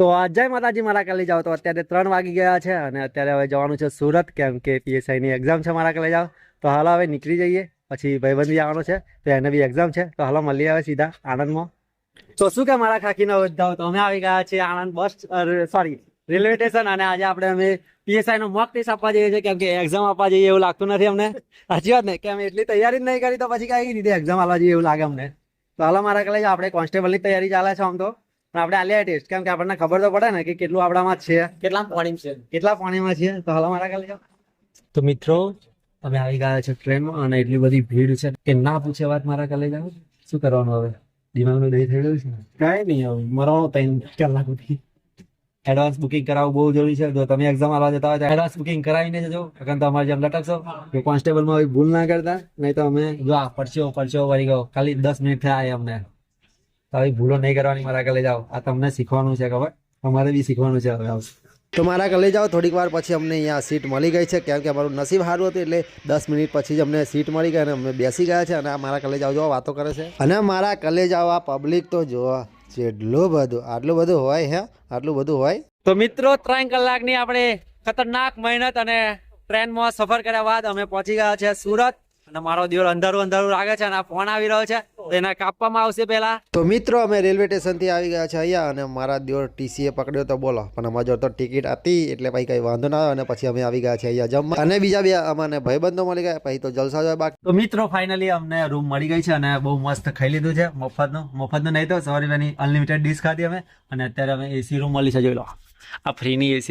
તો જય માતાજી મારા કલેજ આવો. તો અત્યારે 3 વાગી ગયા છે અને અત્યારે હવે જવાનું છે સુરત, કેમ કે PSI ની એક્ઝામ છે મારા કલેજ આવો. તો હાલ હવે નીકળી જઈએ, પછી ભાઈબંધી આવવાનો છે તો એને બી એક્ઝામ છે. તો હાલો મળીએ હવે સીધા આણંદમાં. તો શું કે મારા ખાકીના વધાવો, તો અમે આવી ગયા છીએ આણંદ રેલવે સ્ટેશન. અને આજે આપણે અમે PSI નો મોક ટેસ્ટ આપવા જઈએ છીએ, કેમ કે એક્ઝામ આપવા જઈએ એવું લાગતું નથી અમને. સાચી વાત ને, કે અમે એટલી તૈયારી જ નહીં કરી તો પછી કઈ રીતે એક્ઝામ આપવા જઈએ એવું લાગે અમને. તો હાલો મારા કલેજ આપણે કોન્સ્ટેબલની તૈયારી ચાલે છે આમ તો, પણ આપણે આલિયા ટેસ્ટ, કેમ કે આપણને ખબર તો પડે ને કે કેટલું આપણામાં છે, કેટલા પાણીમાં છે. તો હાલો મારા કલેજ. તો મિત્રો અમે આવી ગયા છે ટ્રેનમાં અને એટલી બધી ભીડ છે કે ના પૂછે વાત. મારા કલેજ આવો શું કરવાનું હવે, દિમાગનું દહીં થઈ ગયું છે. કાંઈ નહીં, હવે મરવાનો 3 કલાક સુધી એડવાન્સ બુકિંગ કરાવવું બહુ જરૂરી છે. જો તમે એક્ઝામ આપવા જતા હોય તો એડવાન્સ બુકિંગ કરાવીને જજો, કારણ તો અમારે જેમ લટકશો કે કોન્સ્ટેબલમાં હવે ભૂલ ના કરતા, નહીં તો અમે જો આ પરચો વળી ગયો, ખાલી 10 મિનિટ થયા અમને. તો આવી ભૂલો નહીં કરવાની મારા કલેજ આવો. આ તમને શીખવાનું છે, ખબર અમારે બી શીખવાનું છે હવે. તો મારા કલેજ આવો થોડીક વાર પછી અમને અહીંયા સીટ મળી ગઈ છે, કેમ કે અમારું નસીબ સારું હતું, એટલે 10 મિનિટ પછી જ અમને સીટ મળી ગઈ અને અમે બેસી ગયા છે. અને આ મારા કલેજ આવો જો વાતો કરે છે, અને મારા કલેજ આવો આ પબ્લિક તો જોવા જેટલું બધું, આટલું બધું હોય હે, આટલું બધું હોય. તો મિત્રો 3 કલાકની આપણે ખતરનાક મહેનત અને ટ્રેનમાં સફર કર્યા બાદ અમે પહોંચી ગયા છે સુરત. અને મારો દિવસ અંધારું લાગે છે અને આ ફોન આવી રહ્યો છે, એને કાપવામાં આવશે પેલા. તો મિત્રો અમે રેલવે સ્ટેશન થી આવી ગયા છે અહીંયા, અને મારા દિવસ TCA પકડ્યો તો બોલો, પણ અમારા જોડે તો ટિકિટ હતી એટલે ભાઈ કઈ વાંધો ના આવ્યો. અને પછી અમે આવી ગયા છે અહીંયા જમવા, અને બીજા 2 અમને ભાઈબંધો મળી ગયા, પછી તો જલસા જ હોય બાકી. તો મિત્રો ફાઇનલી અમને રૂમ મળી ગઈ છે અને બહુ મસ્ત ખાઈ લીધું છે મફતનું નહીં તો સવારની અનલિમિટેડ ડીશ ખાધી અમે. અને અત્યારે અમે AC રૂમ મળી છે, જોઈ લો. આ ફ્રીની AC,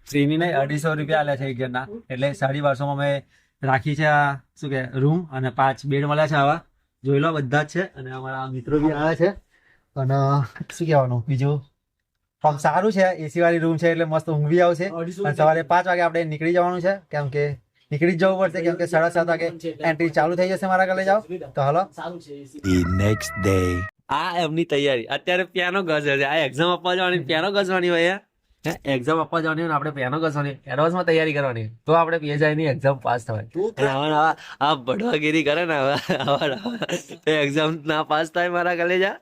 ફ્રીની નહીં, 250 રૂપિયા આલ્યા છે એક જણના, એટલે 250 અમે રાખી છે આ શું કે રૂમ. અને 5 બેડ મળ્યા છે આવા, જોઈ લો બધા જ છે. અને અમારા મિત્રો બી આવ્યા છે. અને શું કહેવાનું બીજું, આમ સારું છે, AC વાળી રૂમ છે એટલે મસ્ત ઊંઘ બી આવશે. અને સવારે 5 વાગે આપણે નીકળી જવાનું છે, કેમ કે નીકળી જ જવું પડશે, કેમ કે 7:30 વાગે એન્ટ્રી ચાલુ થઈ જશે મારા કલેજ આવો. તો હાલો નેક્સ્ટ ડે. આ એમની તૈયારી અત્યારે પિયાનો ગઝે છે. આ એક્ઝામ આપવા જવાની પિયાનો ગઝવાની હોય, એક્ઝામ આપવા જવાની હોય આપણે પિયાનો ગઝવાની, એડવાન્સમાં તૈયારી કરવાની, તો આપણે PSI ની એક્ઝામ પાસ થવાય. આ બળવાગીરી કરે ને એક્ઝામ ના પાસ થાય મારા કલેજા.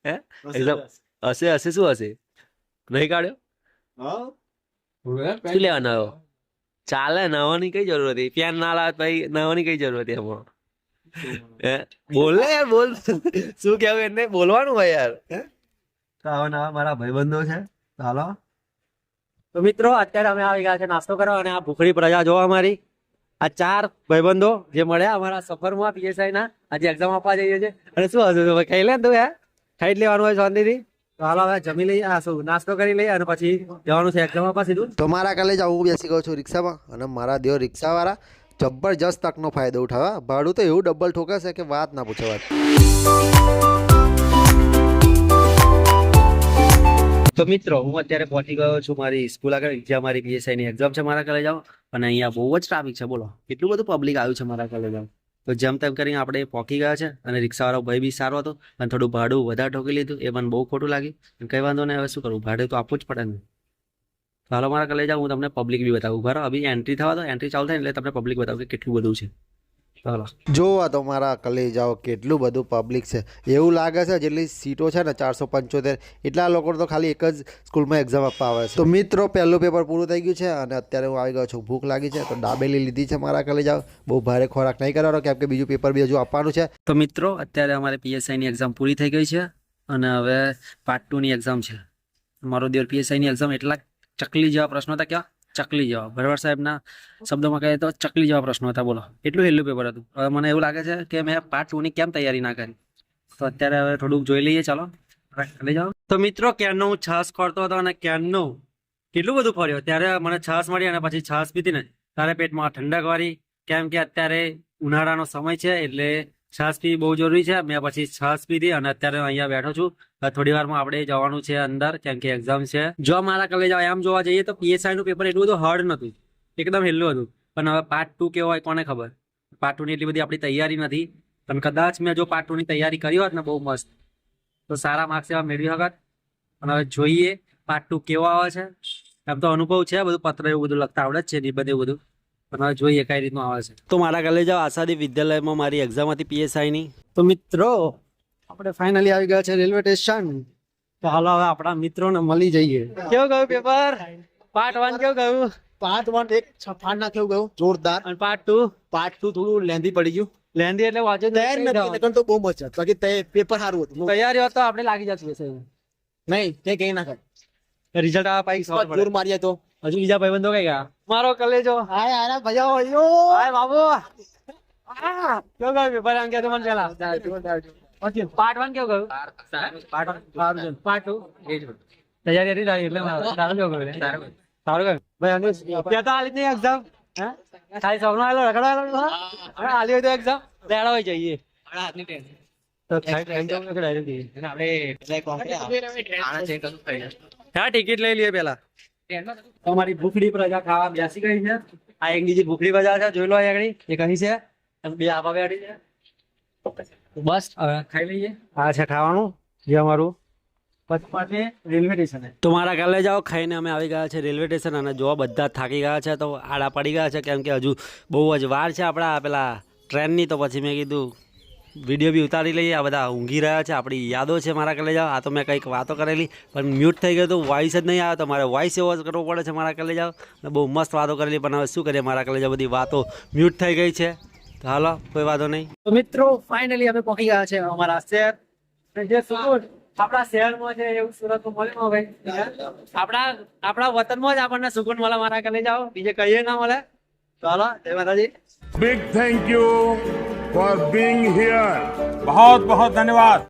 એક્ઝામ હશે શું હશે, નહીં કાઢ્યો શું લેવાનો આવ્યો? ચાલે, નાવાની કઈ જરૂર હતી? પેન ના લાવે ભાઈ, નાવાની કઈ જરૂર હતી એમાં? બોલ ને યાર, બોલ શું કેવું એને બોલવાનું હોય યાર. તો આવા નવા મારા ભાઈબંધો છે. ચાલો તો મિત્રો અત્યારે અમે આવી ગયા છે નાસ્તો કરવા, અને આ ભૂખડી પ્રજા જોવા અમારી. આ 4 ભાઈબંધો જે મળ્યા અમારા સફરમાં PSI ના, આજે એક્ઝામ આપવા જઈએ છે. અને શું હશે ખાઈ લે તું યાર, ખાઈ જ લેવાનું હોય શાંતિથી. તો હાલો હવે જમી લઈએ, આ શું નાસ્તો કરી લઈએ અને પછી જવાનું છે એક્ઝામ આપવા સીધું. તો મારા કલેજ હું બેસી ગયો છું રિક્ષામાં, અને મારા દેવ રિક્ષાવાળા જબરજસ્ત તકનો ફાયદો ઉઠાવે. ભાડું તો એવું ડબલ ઠોકે છે કે વાત ના પૂછો વાત. તો મિત્રો હું અત્યારે પહોંચી ગયો છું મારી સ્કૂલ આગળ, જ્યાં મારી PSI ની એક્ઝામ છે મારા કલેજ આવો. અને અહીંયા બહુ જ ટ્રાફિક છે, બોલો કેટલું બધું પબ્લિક આવ્યું છે મારા કલેજ આવો. તો જેમ તેમ કરીને આપણે પહોંચી ગયા છે. અને રિક્ષાવાળો ભાઈ બી સારો હતો, અને થોડું ભાડું વધારે ઠોકી લીધું, એ મને બહુ ખોટું લાગ્યું. કઈ વાંધો નહીં, હવે શું કરું, ભાડું તો આપવું જ પડે ને. હાલો મારા કલેજ આવો, હું તમને પબ્લિક બી બતાવું. બરાબર, અભી એન્ટ્રી થવા દો, એન્ટ્રી ચાલુ થાય એટલે તમને પબ્લિક બતાવું કે કેટલું બધું છે. જોવા તો મારા કલેજ આવો કેટલું બધું પબ્લિક છે, એવું લાગે છે જેટલી સીટો છે ને 475, એટલા લોકો તો ખાલી એક જ સ્કૂલમાં એક્ઝામ આપવા આવે છે. તો મિત્રો પહેલું પેપર પૂરું થઈ ગયું છે, અને અત્યારે હું આવી ગયો છું, ભૂખ લાગી છે તો દાબેલી લીધી છે મારા કલેજ આવો. બહુ ભારે ખોરાક નહીં કરવાનો, કેમ કે બીજું પેપર બી હજુ આપવાનું છે. તો મિત્રો અત્યારે અમારે PSI ની એક્ઝામ પૂરી થઈ ગઈ છે, અને હવે પાર્ટ 2 ની એક્ઝામ છે. મારો દિવસ PSI ની એક્ઝામ એટલા ચકલી જેવા પ્રશ્નો હતા, ક્યાં ચકલી જેવા, ભરવાડ સાહેબના શબ્દોમાં કહે તો ચકલી જેવા પ્રશ્નો હતા, બોલો એટલું હેલું પેપર હતું. હવે મને એવું લાગે છે કે મેં પાર્ટ 2 ની કેમ તૈયારી ના કરી. તો અત્યારે હવે થોડુંક જોઈ લઈએ, ચાલો લઈ જાઓ. તો મિત્રો ક્યારનો હું છાસ ખોરતો હતો, અને ક્યારનો કેટલું બધું ફર્યો. ત્યારે મને છાસ મળી, અને પછી છાસ પીધી ને તારે પેટમાં ઠંડક વાળી, કેમ કે અત્યારે ઉનાળાનો સમય છે એટલે છાસ પીવી બહુ જરૂરી છે. મેં પછી છાસ પીધી, અને અત્યારે અહીંયા બેઠો છું. થોડી વારમાં આપણે જવાનું છે અંદર, કેમ કે એક્ઝામ છે. જો મારા કલેજ આમ જોવા જઈએ તો PSI નું પેપર એટલું બધું હાર્ડ નતું, એકદમ હેલું હતું. પણ હવે પાર્ટ 2 કેવો હોય કોને ખબર. પાર્ટ 2 ની એટલી બધી આપણી તૈયારી નથી, પણ કદાચ મેં જો પાર્ટ 2 ની તૈયારી કરી હોત ને બહુ મસ્ત, તો સારા માર્ક્સ એવા મેળવી શકત. અને હવે જોઈએ પાર્ટ 2 કેવો આવે છે. એમ તો અનુભવ છે, બધું પત્ર એવું બધું લખતા આવડે જ છે, નિબંધ એવું બધું, પણ હવે જોઈએ કઈ રીતનું આવે છે. તો મારા કલેજ આશાદી વિદ્યાલયમાં મારી એક્ઝામ હતી PSI ની. તો મિત્રો આપણે ફાઇનલી આવી ગયા છે રેલવે સ્ટેશન, તો હાલો હવે આપણા મિત્રોને મળી જઈએ. કેવું ગયું પેપર? પાર્ટ 1 કેવું ગયું? પાર્ટ 1 એક છફાડ ના કેવું ગયું જોરદાર. અને પાર્ટ 2? પાર્ટ 2 થોડું લેન્ધી પડી ગયું. લેન્ધી એટલે વાંચો તૈયાર નથી નકર તો બહુ મજા બાકી પેપર સારું હતું. તૈયારી હોત તો આપણે લાગી જતું હશે. નહીં તે કઈ ના કરે. રિઝલ્ટ આવા પાઈ ખબર પડે. જોર મારીએ તો હજુ બીજા ભાઈબંધો કઈ ગયા? મારો કલેજો. હાય હાય ભયો હાય બાબુ. કેવું ગયું પેપર? આમ કે તો મને પેલા ઓકે પાર્ટ 1 કેવું ગયું? પાર્ટ 1 પાર્ટ 2 તૈયારી હતી તારી એટલે સારું કેવું ગયું? સારું ગયું ભાઈ. અનુજ ત્યાં તો આલી જ નહીં એક્ઝામ. હે ખાલી સૌનો આલો રખડો હવે આલી હોય તો એક્ઝામ લેડા હોય જઈએ તો હા ટિકિટ લઈ લઈએ પેલા. તમારી ભૂખડી પ્રજા ખાવા બેસી ગઈ છે. આ એક બીજી ભૂખડી પ્રજા છે જોઈ લો આગળ એક અહીં છે અને બે આવા બેઠી છે. બસ હવે ખાઈ લઈએ. આ છે ખાવાનું જે અમારું પછી રેલવે સ્ટેશન. તો મારા કાલે જાઓ ખાઈને અમે આવી ગયા છે રેલવે સ્ટેશન અને જો બધા થાકી ગયા છે તો આડા પડી ગયા છે કેમ કે હજુ બહુ જ વાર છે આપણા પેલા ટ્રેનની. તો પછી મેં કીધું વિડીયો બી ઉતારી લઈએ. આ બધા ઊંઘી રહ્યા છે આપણી યાદો છે મારા કાલે જાઓ. આ તો મેં કંઈક વાતો કરેલી પણ મ્યુટ થઈ ગયો તો વોઇસ જ નહીં આવ્યો તો મારે વોઇસ એવો જ કરવો પડે છે મારા કાલે જાઓ. બહુ મસ્ત વાતો કરેલી પણ હવે શું કરીએ મારા કાલે જાઓ બધી વાતો મ્યુટ થઈ ગઈ છે. તો હાલો કોઈ વાંધો નહીં. તો મિત્રો ફાઇનલી અમે પહોંચી ગયા છે અમારા શહેર. જે સુકૂન આપણા શહેરમાં છે એવું સુરતમાં મળે ભાઈ. આપણા વતનમાં જ આપણને સુકૂન મળે મારા કાલે જાઓ. બીજે કહીએ ના મળે. તો હાલો જય માતાજી. Big thank you for being here. बहुत बहुत धन्यवाद.